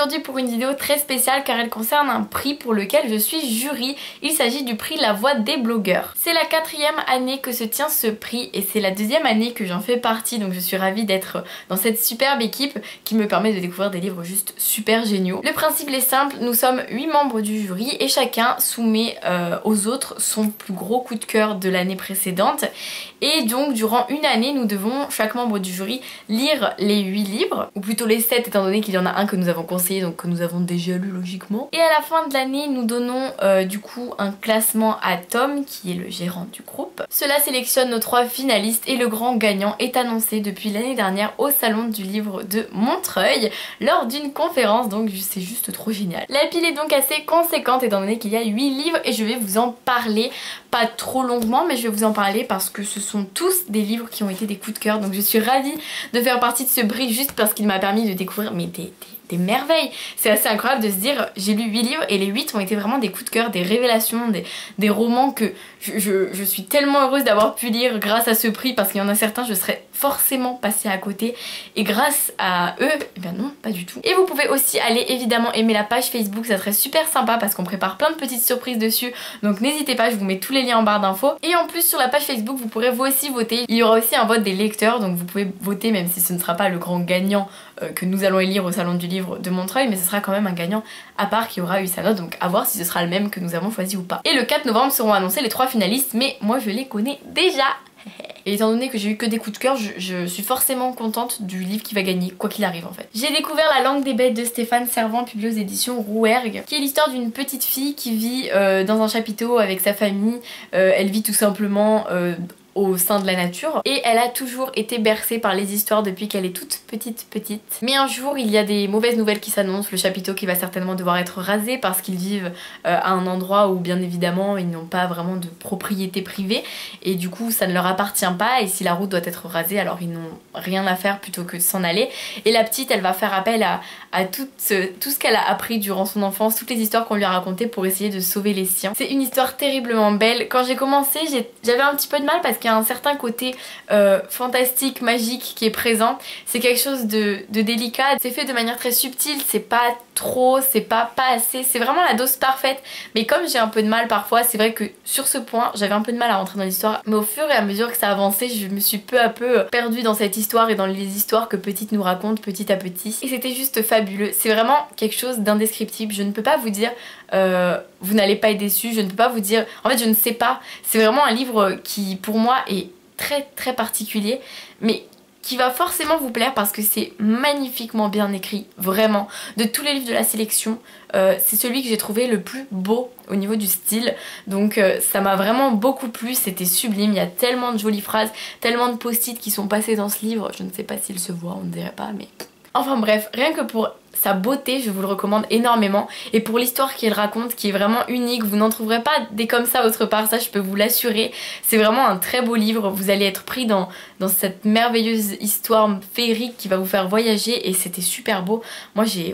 aujourd'hui pour une vidéo très spéciale car elle concerne un prix pour lequel je suis jury. Il s'agit du prix La Voix des blogueurs. C'est la 4e année que se tient ce prix et c'est la 2e année que j'en fais partie, donc je suis ravie d'être dans cette superbe équipe qui me permet de découvrir des livres juste super géniaux. Le principe est simple, nous sommes 8 membres du jury et chacun soumet aux autres son plus gros coup de cœur de l'année précédente. Et donc durant une année nous devons, chaque membre du jury, lire les 8 livres, ou plutôt les 7 étant donné qu'il y en a un que nous avons conseillé, donc que nous avons déjà lu logiquement. Et à la fin de l'année nous donnons du coup un classement à Tom qui est le gérant du groupe. Cela sélectionne nos 3 finalistes et le grand gagnant est annoncé depuis l'année dernière au salon du livre de Montreuil lors d'une conférence, donc c'est juste trop génial. La pile est donc assez conséquente étant donné qu'il y a 8 livres et je vais vous en parler, pas trop longuement mais je vais vous en parler parce que ce sont tous des livres qui ont été des coups de cœur, donc je suis ravie de faire partie de ce prix juste parce qu'il m'a permis de découvrir des merveilles. C'est assez incroyable de se dire j'ai lu 8 livres et les 8 ont été vraiment des coups de cœur, des révélations, des romans que je suis tellement heureuse d'avoir pu lire grâce à ce prix parce qu'il y en a certains je serais forcément passée à côté et grâce à eux, eh bien non, pas du tout. Et vous pouvez aussi aller évidemment aimer la page Facebook, ça serait super sympa parce qu'on prépare plein de petites surprises dessus, donc n'hésitez pas, je vous mets tous les liens en barre d'infos. Et en plus sur la page Facebook vous pourrez vous aussi voter, il y aura aussi un vote des lecteurs, donc vous pouvez voter même si ce ne sera pas le grand gagnant que nous allons élire au salon du livre de Montreuil, mais ce sera quand même un gagnant à part qui aura eu sa note, donc à voir si ce sera le même que nous avons choisi ou pas. Et le 4 novembre seront annoncés les 3 finalistes, mais moi je les connais déjà. Et étant donné que j'ai eu que des coups de cœur, je suis forcément contente du livre qui va gagner, quoi qu'il arrive en fait. J'ai découvert La Langue des Bêtes de Stéphane Servan, publié aux éditions Rouergue, qui est l'histoire d'une petite fille qui vit dans un chapiteau avec sa famille. Elle vit tout simplement au sein de la nature et elle a toujours été bercée par les histoires depuis qu'elle est toute petite. Mais un jour il y a des mauvaises nouvelles qui s'annoncent, le chapiteau qui va certainement devoir être rasé parce qu'ils vivent à un endroit où bien évidemment ils n'ont pas vraiment de propriété privée et du coup ça ne leur appartient pas et si la route doit être rasée alors ils n'ont rien à faire plutôt que de s'en aller. Et la petite elle va faire appel à tout ce qu'elle a appris durant son enfance, toutes les histoires qu'on lui a racontées pour essayer de sauver les siens. C'est une histoire terriblement belle. Quand j'ai commencé j'avais un petit peu de mal parce qu'il y a un certain côté fantastique, magique qui est présent. C'est quelque chose de délicat, c'est fait de manière très subtile, c'est pas trop, c'est pas assez, c'est vraiment la dose parfaite. Mais comme j'ai un peu de mal parfois, c'est vrai que sur ce point j'avais un peu de mal à rentrer dans l'histoire, mais au fur et à mesure que ça avançait je me suis peu à peu perdue dans cette histoire et dans les histoires que Petite nous raconte petit à petit et c'était juste fabuleux. C'est vraiment quelque chose d'indescriptible, je ne peux pas vous dire vous n'allez pas être déçus, je ne peux pas vous dire, en fait je ne sais pas, c'est vraiment un livre qui pour moi est très particulier mais qui va forcément vous plaire parce que c'est magnifiquement bien écrit, vraiment. De tous les livres de la sélection, c'est celui que j'ai trouvé le plus beau au niveau du style, donc ça m'a vraiment beaucoup plu, c'était sublime, il y a tellement de jolies phrases, tellement de post-it qui sont passés dans ce livre, je ne sais pas s'il se voit, on ne dirait pas, mais... Enfin bref, rien que pour sa beauté, je vous le recommande énormément. Et pour l'histoire qu'il raconte, qui est vraiment unique, vous n'en trouverez pas des comme ça autre part, ça je peux vous l'assurer. C'est vraiment un très beau livre, vous allez être pris dans cette merveilleuse histoire féerique qui va vous faire voyager et c'était super beau. Moi j'ai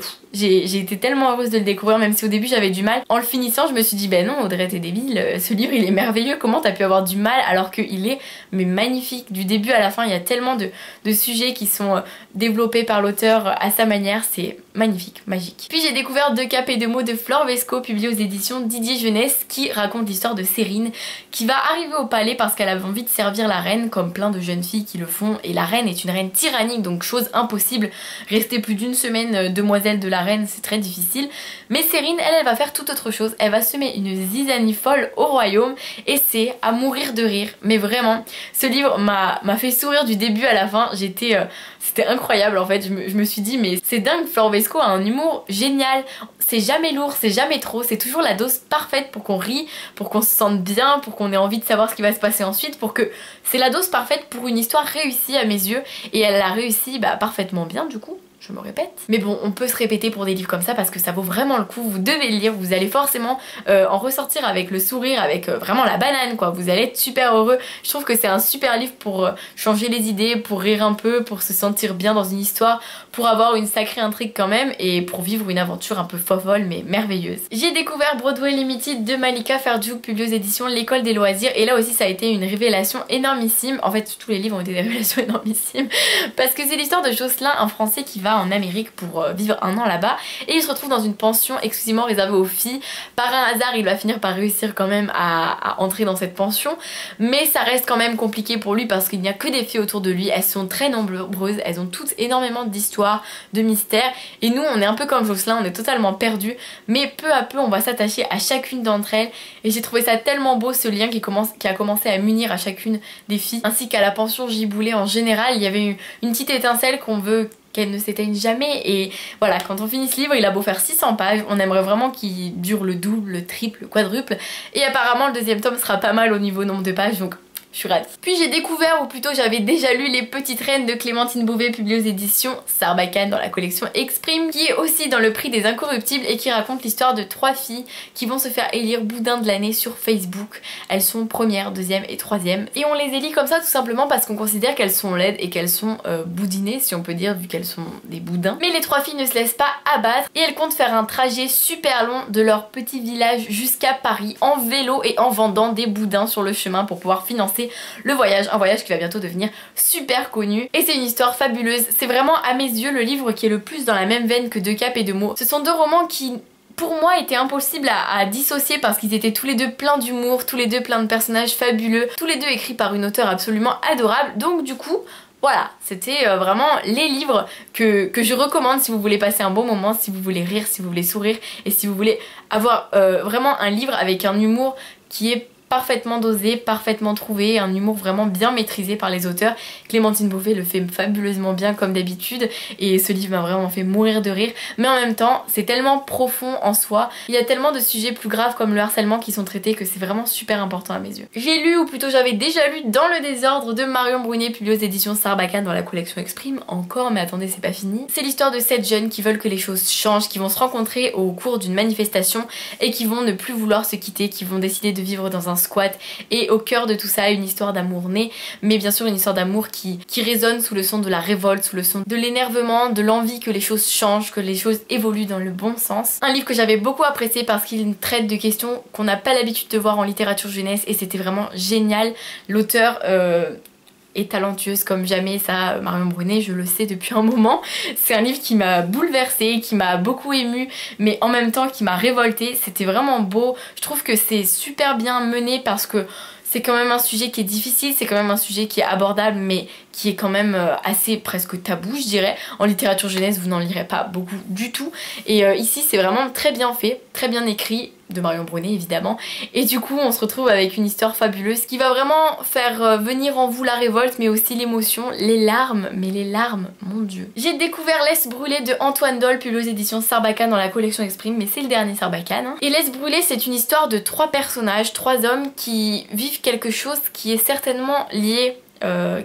été tellement heureuse de le découvrir, même si au début j'avais du mal. En le finissant je me suis dit ben non Audrey t'es débile, ce livre il est merveilleux, comment t'as pu avoir du mal alors qu'il est mais magnifique. Du début à la fin il y a tellement de sujets qui sont développés par l'auteur à sa manière, c'est magnifique, magique. Puis j'ai découvert 2 capes et 2 mots de Flore Vesco publiés aux éditions Didier Jeunesse qui raconte l'histoire de Sérine qui va arriver au palais parce qu'elle avait envie de servir la reine comme plein de jeunes filles qui le font et la reine est une reine tyrannique donc chose impossible, rester plus d'une semaine demoiselle de la reine c'est très difficile, mais Sérine elle va faire tout autre chose, elle va semer une zizanie folle au royaume et c'est à mourir de rire, mais vraiment ce livre m'a fait sourire du début à la fin, c'était incroyable en fait, je me suis dit mais c'est dingue, Flore Vesco a un humour génial, c'est jamais lourd, c'est jamais trop, c'est toujours la dose parfaite pour qu'on rie, pour qu'on se sente bien, pour qu'on ait envie de savoir ce qui va se passer ensuite, pour que c'est la dose parfaite pour une histoire réussie à mes yeux et elle l'a réussi parfaitement bien du coup. Je me répète. Mais bon, on peut se répéter pour des livres comme ça parce que ça vaut vraiment le coup, vous devez le lire, vous allez forcément en ressortir avec le sourire, avec vraiment la banane quoi, vous allez être super heureux. Je trouve que c'est un super livre pour changer les idées, pour rire un peu, pour se sentir bien dans une histoire, pour avoir une sacrée intrigue quand même et pour vivre une aventure un peu folle mais merveilleuse. J'ai découvert Broadway Limited de Malika Ferjouk, publié aux éditions L'École des Loisirs et là aussi ça a été une révélation énormissime. En fait tous les livres ont été des révélations énormissimes parce que c'est l'histoire de Jocelyn, un Français qui va va en Amérique pour vivre un an là-bas et il se retrouve dans une pension exclusivement réservée aux filles. Par un hasard il va finir par réussir quand même à entrer dans cette pension, mais ça reste quand même compliqué pour lui parce qu'il n'y a que des filles autour de lui, elles sont très nombreuses, elles ont toutes énormément d'histoires, de mystères, et nous on est un peu comme Jocelyn, on est totalement perdus, mais peu à peu on va s'attacher à chacune d'entre elles et j'ai trouvé ça tellement beau, ce lien qui a commencé à m'unir à chacune des filles ainsi qu'à la pension Giboulet en général. Il y avait une petite étincelle qu'on veut qu'elle ne s'éteigne jamais, et voilà, quand on finit ce livre il a beau faire 600 pages, on aimerait vraiment qu'il dure le double, le triple, le quadruple, et apparemment le deuxième tome sera pas mal au niveau nombre de pages, donc je suis ravie. Puis j'ai découvert, ou plutôt j'avais déjà lu Les Petites Reines de Clémentine Beauvais, publié aux éditions Sarbacane dans la collection Exprime, qui est aussi dans le prix des Incorruptibles et qui raconte l'histoire de 3 filles qui vont se faire élire boudin de l'année sur Facebook. Elles sont première, deuxième et troisième, et on les élit comme ça tout simplement parce qu'on considère qu'elles sont laides et qu'elles sont boudinées, si on peut dire, vu qu'elles sont des boudins. Mais les 3 filles ne se laissent pas abattre et elles comptent faire un trajet super long de leur petit village jusqu'à Paris en vélo et en vendant des boudins sur le chemin pour pouvoir financer le voyage, un voyage qui va bientôt devenir super connu, et c'est une histoire fabuleuse. C'est vraiment à mes yeux le livre qui est le plus dans la même veine que Deux Capes et Deux Mots. Ce sont 2 romans qui pour moi étaient impossibles à dissocier parce qu'ils étaient tous les 2 pleins d'humour, tous les 2 pleins de personnages fabuleux, tous les 2 écrits par une auteure absolument adorable, donc du coup voilà, c'était vraiment les livres que je recommande si vous voulez passer un bon moment, si vous voulez rire, si vous voulez sourire et si vous voulez avoir vraiment un livre avec un humour qui est parfaitement dosé, parfaitement trouvé, un humour vraiment bien maîtrisé par les auteurs. Clémentine Beauvais le fait fabuleusement bien comme d'habitude et ce livre m'a vraiment fait mourir de rire, mais en même temps c'est tellement profond en soi, il y a tellement de sujets plus graves comme le harcèlement qui sont traités que c'est vraiment super important à mes yeux. J'ai lu, ou plutôt j'avais déjà lu Dans le désordre de Marion Brunet, publié aux éditions Sarbacane dans la collection Exprime, encore, mais attendez, c'est pas fini. C'est l'histoire de 7 jeunes qui veulent que les choses changent, qui vont se rencontrer au cours d'une manifestation et qui vont ne plus vouloir se quitter, qui vont décider de vivre dans un squat, et au cœur de tout ça une histoire d'amour née, mais bien sûr une histoire d'amour qui résonne sous le son de la révolte, sous le son de l'énervement, de l'envie que les choses changent, que les choses évoluent dans le bon sens. Un livre que j'avais beaucoup apprécié parce qu'il traite de questions qu'on n'a pas l'habitude de voir en littérature jeunesse et c'était vraiment génial. L'auteur est talentueuse comme jamais, ça Marion Brunet je le sais depuis un moment. C'est un livre qui m'a bouleversée, qui m'a beaucoup émue, mais en même temps qui m'a révoltée. C'était vraiment beau, je trouve que c'est super bien mené parce que c'est quand même un sujet qui est difficile, c'est quand même un sujet qui est abordable mais qui est quand même assez presque tabou je dirais. En littérature jeunesse vous n'en lirez pas beaucoup du tout et ici c'est vraiment très bien fait, très bien écrit, de Marion Brunet évidemment, et du coup on se retrouve avec une histoire fabuleuse qui va vraiment faire venir en vous la révolte mais aussi l'émotion, les larmes, mais les larmes, mon dieu. J'ai découvert Laisse brûler de Antoine Doll, publié aux éditions Sarbacane dans la collection Exprime, mais c'est le dernier Sarbacane hein. Et Laisse brûler c'est une histoire de 3 personnages, 3 hommes qui vivent quelque chose qui est certainement lié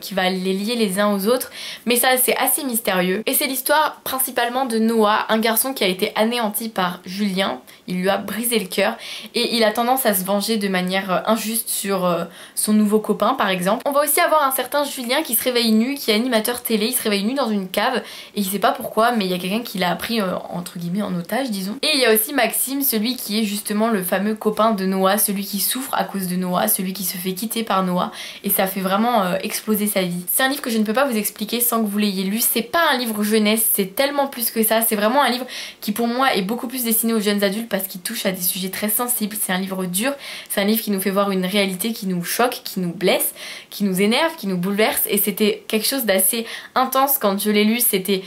qui va les lier les uns aux autres, mais ça c'est assez mystérieux. Et c'est l'histoire principalement de Noah, un garçon qui a été anéanti par Julien, il lui a brisé le cœur et il a tendance à se venger de manière injuste sur son nouveau copain par exemple. On va aussi avoir un certain Julien qui se réveille nu, qui est animateur télé, il se réveille nu dans une cave et il sait pas pourquoi mais il y a quelqu'un qui l'a pris entre guillemets en otage disons. Et il y a aussi Maxime, celui qui est justement le fameux copain de Noah, celui qui souffre à cause de Noah, celui qui se fait quitter par Noah, et ça fait vraiment exploser sa vie. C'est un livre que je ne peux pas vous expliquer sans que vous l'ayez lu, c'est pas un livre jeunesse, c'est tellement plus que ça, c'est vraiment un livre qui pour moi est beaucoup plus destiné aux jeunes adultes parce qu'il touche à des sujets très sensibles, c'est un livre dur, c'est un livre qui nous fait voir une réalité qui nous choque, qui nous blesse, qui nous énerve, qui nous bouleverse, et c'était quelque chose d'assez intense quand je l'ai lu, c'était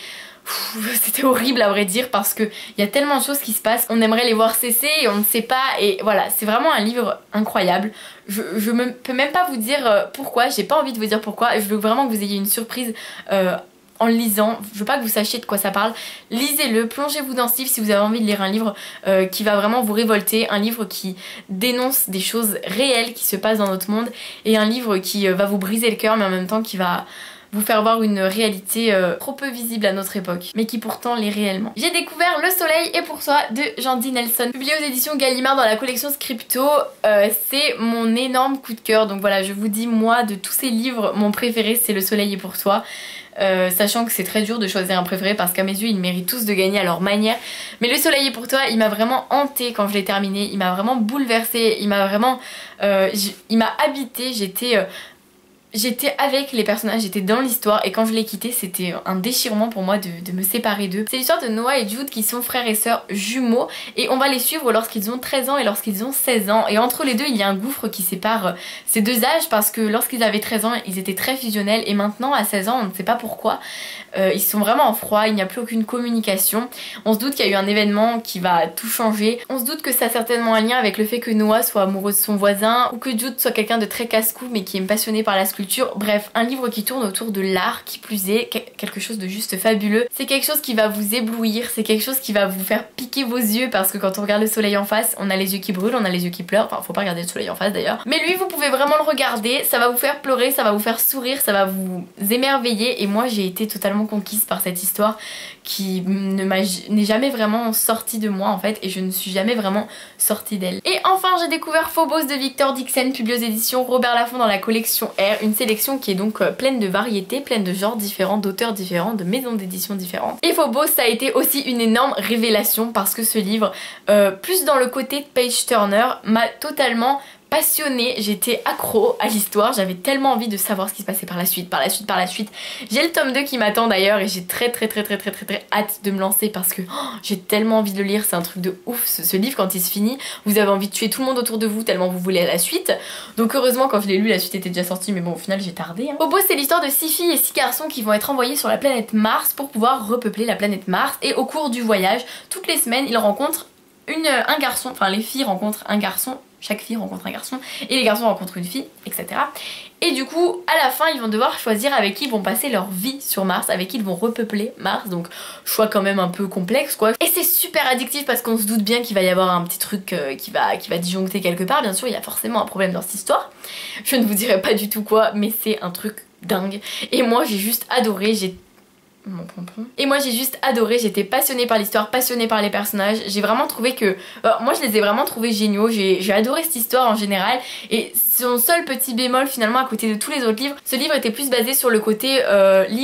horrible à vrai dire parce que il y a tellement de choses qui se passent, on aimerait les voir cesser et on ne sait pas, et voilà, c'est vraiment un livre incroyable. Je peux même pas vous dire pourquoi, j'ai pas envie de vous dire pourquoi, je veux vraiment que vous ayez une surprise en le lisant, je veux pas que vous sachiez de quoi ça parle. Lisez-le, plongez-vous dans ce livre si vous avez envie de lire un livre qui va vraiment vous révolter, un livre qui dénonce des choses réelles qui se passent dans notre monde, et un livre qui va vous briser le cœur mais en même temps qui va vous faire voir une réalité trop peu visible à notre époque, mais qui pourtant l'est réellement. J'ai découvert Le Soleil est pour toi de Jandy Nelson, publié aux éditions Gallimard dans la collection Scripto. C'est mon énorme coup de cœur, donc voilà, je vous dis, moi de tous ces livres, mon préféré c'est Le Soleil est pour toi. Sachant que c'est très dur de choisir un préféré parce qu'à mes yeux ils méritent tous de gagner à leur manière, mais Le Soleil est pour toi il m'a vraiment hantée quand je l'ai terminé, il m'a vraiment bouleversée, il m'a vraiment il m'a habité, j'étais j'étais avec les personnages, j'étais dans l'histoire et quand je l'ai quitté c'était un déchirement pour moi de me séparer d'eux. C'est l'histoire de Noah et Jude qui sont frères et sœurs jumeaux et on va les suivre lorsqu'ils ont 13 ans et lorsqu'ils ont 16 ans et entre les deux il y a un gouffre qui sépare ces deux âges parce que lorsqu'ils avaient 13 ans ils étaient très fusionnels et maintenant à 16 ans on ne sait pas pourquoi ils sont vraiment en froid, il n'y a plus aucune communication. On se doute qu'il y a eu un événement qui va tout changer, on se doute que ça a certainement un lien avec le fait que Noah soit amoureux de son voisin ou que Jude soit quelqu'un de très casse-cou mais qui est passionné par la sculpture. Bref, un livre qui tourne autour de l'art, qui plus est quelque chose de juste fabuleux. C'est quelque chose qui va vous éblouir, c'est quelque chose qui va vous faire piquer vos yeux parce que quand on regarde le soleil en face, on a les yeux qui brûlent, on a les yeux qui pleurent. Enfin, faut pas regarder le soleil en face d'ailleurs. Mais lui, vous pouvez vraiment le regarder, ça va vous faire pleurer, ça va vous faire sourire, ça va vous émerveiller. Et moi, j'ai été totalement conquise par cette histoire qui n'est jamais vraiment sortie de moi en fait et je ne suis jamais vraiment sortie d'elle. Et enfin, j'ai découvert Phobos de Victor Dixon, publié aux éditions Robert Laffont dans la collection R, une sélection qui est donc pleine de variétés, pleine de genres différents, d'auteurs différents, de maisons d'édition différentes. Et Phobos, ça a été aussi une énorme révélation parce que ce livre, plus dans le côté page turner, m'a totalement passionnée, j'étais accro à l'histoire, j'avais tellement envie de savoir ce qui se passait par la suite. J'ai le tome 2 qui m'attend d'ailleurs et j'ai très hâte de me lancer parce que j'ai tellement envie de le lire, c'est un truc de ouf ce livre quand il se finit, vous avez envie de tuer tout le monde autour de vous tellement vous voulez la suite. Donc heureusement quand je l'ai lu la suite était déjà sortie mais bon au final j'ai tardé. Phobos c'est l'histoire de 6 filles et 6 garçons qui vont être envoyés sur la planète Mars pour pouvoir repeupler la planète Mars et au cours du voyage, toutes les semaines ils rencontrent un garçon, enfin les filles rencontrent un garçon, chaque fille rencontre un garçon et les garçons rencontrent une fille, etc. Et du coup à la fin ils vont devoir choisir avec qui ils vont passer leur vie sur Mars, avec qui ils vont repeupler Mars, donc choix quand même un peu complexe quoi. Et c'est super addictif parce qu'on se doute bien qu'il va y avoir un petit truc qui va disjoncter quelque part, bien sûr il y a forcément un problème dans cette histoire. Je ne vous dirai pas du tout quoi mais c'est un truc dingue et moi j'ai juste adoré, j'étais passionnée par l'histoire, passionnée par les personnages, j'ai vraiment trouvé que... moi je les ai vraiment trouvés géniaux, j'ai adoré cette histoire en général et son seul petit bémol finalement à côté de tous les autres livres, ce livre était plus basé sur le côté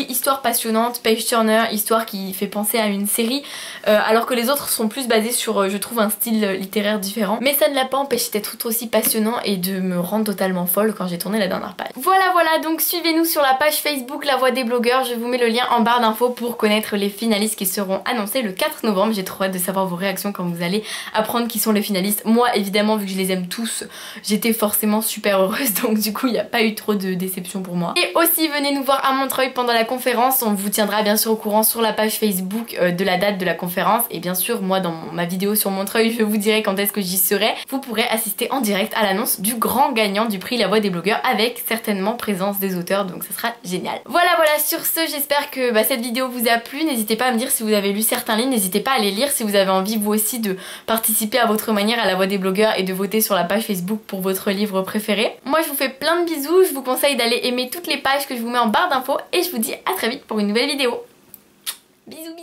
histoire passionnante, page turner, histoire qui fait penser à une série, alors que les autres sont plus basés sur je trouve un style littéraire différent, mais ça ne l'a pas empêché d'être tout aussi passionnant et de me rendre totalement folle quand j'ai tourné la dernière page. Voilà donc suivez-nous sur la page Facebook La Voix des blogueurs, je vous mets le lien en barre d'infos pour connaître les finalistes qui seront annoncés le 4 novembre. J'ai trop hâte de savoir vos réactions quand vous allez apprendre qui sont les finalistes. Moi évidemment vu que je les aime tous, j'étais forcément super heureuse donc du coup il n'y a pas eu trop de déception pour moi. Et aussi venez nous voir à Montreuil pendant la conférence, on vous tiendra bien sûr au courant sur la page Facebook de la date de la conférence et bien sûr moi dans ma vidéo sur Montreuil je vous dirai quand est-ce que j'y serai. Vous pourrez assister en direct à l'annonce du grand gagnant du prix La Voix des blogueurs avec certainement présence des auteurs donc ça sera génial. Voilà sur ce j'espère que cette vidéo vous a plu, n'hésitez pas à me dire si vous avez lu certains livres, n'hésitez pas à les lire si vous avez envie vous aussi de participer à votre manière à La Voix des blogueurs et de voter sur la page Facebook pour votre livre préféré. Moi je vous fais plein de bisous, je vous conseille d'aller aimer toutes les pages que je vous mets en barre d'infos et je vous dis à très vite pour une nouvelle vidéo. Bisous bisous.